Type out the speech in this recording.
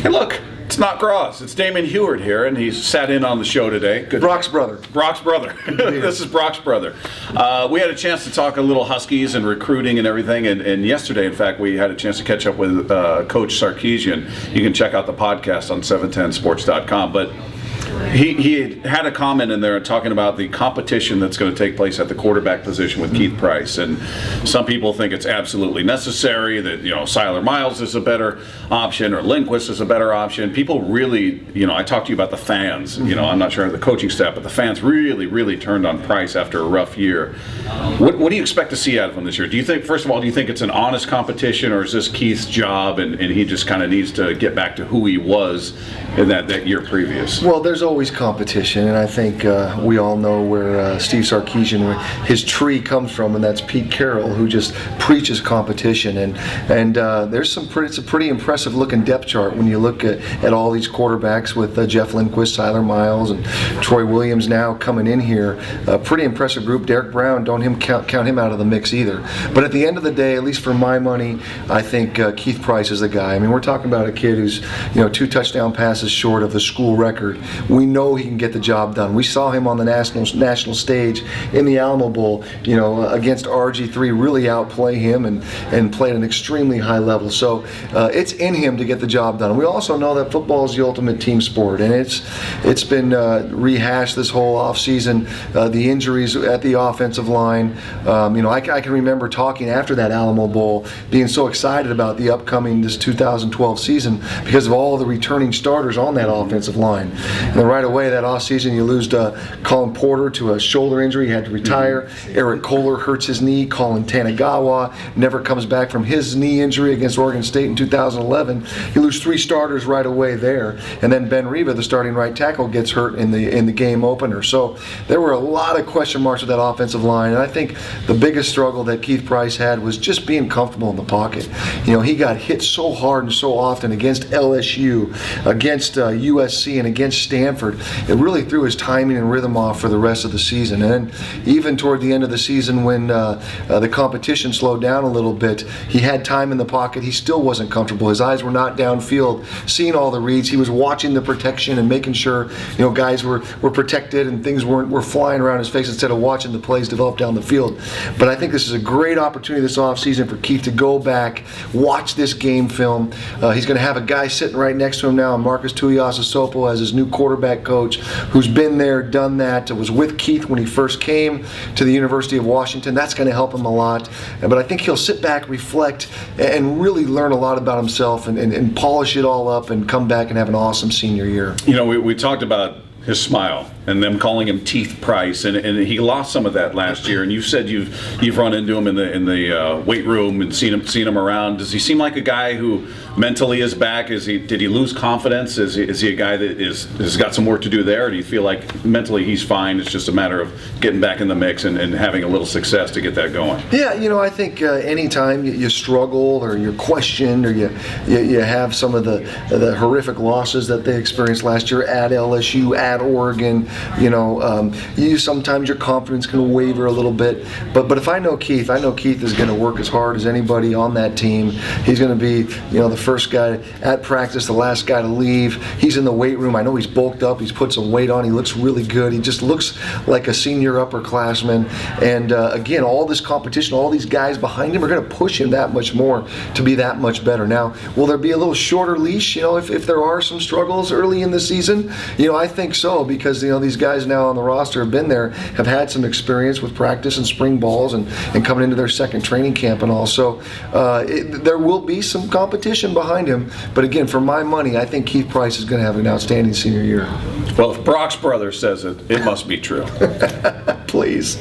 Hey, look, it's not Groz. It's Damon Huard here, and he's sat in on the show today. Good. Brock's brother. Brock's brother. This is Brock's brother. We had a chance to talk a little Huskies and recruiting and everything, and yesterday, in fact, we had a chance to catch up with Coach Sarkisian. You can check out the podcast on 710sports.com, but he had a comment in there talking about the competition that's going to take place at the quarterback position with Keith Price, and some people think it's absolutely necessary that Siler Miles is a better option or Lindquist is a better option. People really, I talked to you about the fans. I'm not sure the coaching staff, but the fans really turned on Price after a rough year. What do you expect to see out of him this year? Do you think, first of all, it's an honest competition, or is this Keith's job and he just kind of needs to get back to who he was in that year previous? Well, there's always competition, and I think we all know where Steve Sarkisian, his tree comes from, and that's Pete Carroll, who just preaches competition. And there's it's a pretty impressive looking depth chart when you look at all these quarterbacks with Jeff Lindquist, Siler Miles, and Troy Williams now coming in here. A pretty impressive group. Derek Brown, don't count him out of the mix either. But at the end of the day, at least for my money, I think Keith Price is the guy. I mean, we're talking about a kid who's 2 touchdown passes short of the school record. We know he can get the job done. We saw him on the national stage in the Alamo Bowl, against RG3, really outplay him and play at an extremely high level. So it's in him to get the job done. We also know that football is the ultimate team sport, and it's been rehashed this whole offseason. The injuries at the offensive line. I can remember talking after that Alamo Bowl, being so excited about the upcoming this 2012 season because of all the returning starters on that offensive line. And then right away that offseason, you lose Colin Porter to a shoulder injury. He had to retire. Eric Kohler hurts his knee. Colin Tanagawa never comes back from his knee injury against Oregon State in 2011. You lose 3 starters right away there. And then Ben Reba, the starting right tackle, gets hurt in the game opener. So there were a lot of question marks with that offensive line. And I think the biggest struggle that Keith Price had was just being comfortable in the pocket. He got hit so hard and so often against LSU, against USC, and against Stanford. It really threw his timing and rhythm off for the rest of the season. And even toward the end of the season, when the competition slowed down a little bit, he had time in the pocket. He still wasn't comfortable. His eyes were not downfield, seeing all the reads. He was watching the protection and making sure guys were protected and things were flying around his face instead of watching the plays develop down the field. But I think this is a great opportunity this offseason for Keith to go back, watch this game film. He's going to have a guy sitting right next to him now, Marcus Tuiasosopo, as his new quarterback coach, who's been there, done that, was with Keith when he first came to the University of Washington. That's going to help him a lot. But I think he'll sit back, reflect, and really learn a lot about himself and polish it all up and come back and have an awesome senior year. We talked about his smile and them calling him Teeth Price, and he lost some of that last year. And you said you've run into him in the weight room and seen him around. Does he seem like a guy who mentally is back? Did he lose confidence? Is he a guy that has got some work to do there? Or do you feel like mentally he's fine? It's just a matter of getting back in the mix and having a little success to get that going. Yeah, I think anytime you struggle or you're questioned or you have some of the horrific losses that they experienced last year at LSU, at Oregon, sometimes your confidence can waver a little bit. But if I know Keith is going to work as hard as anybody on that team. He's going to be, the first guy at practice, the last guy to leave. He's in the weight room. I know he's bulked up. He's put some weight on. He looks really good. He just looks like a senior upperclassman. And again, all this competition, all these guys behind him are going to push him that much more to be that much better. Now, will there be a little shorter leash, if there are some struggles early in the season? I think so, because these guys now on the roster have been there, have had some experience with practice and spring balls and coming into their second training camp and all. So there will be some competition behind him. But again, for my money, I think Keith Price is going to have an outstanding senior year. Well, if Brock's brother says it, it must be true. Please.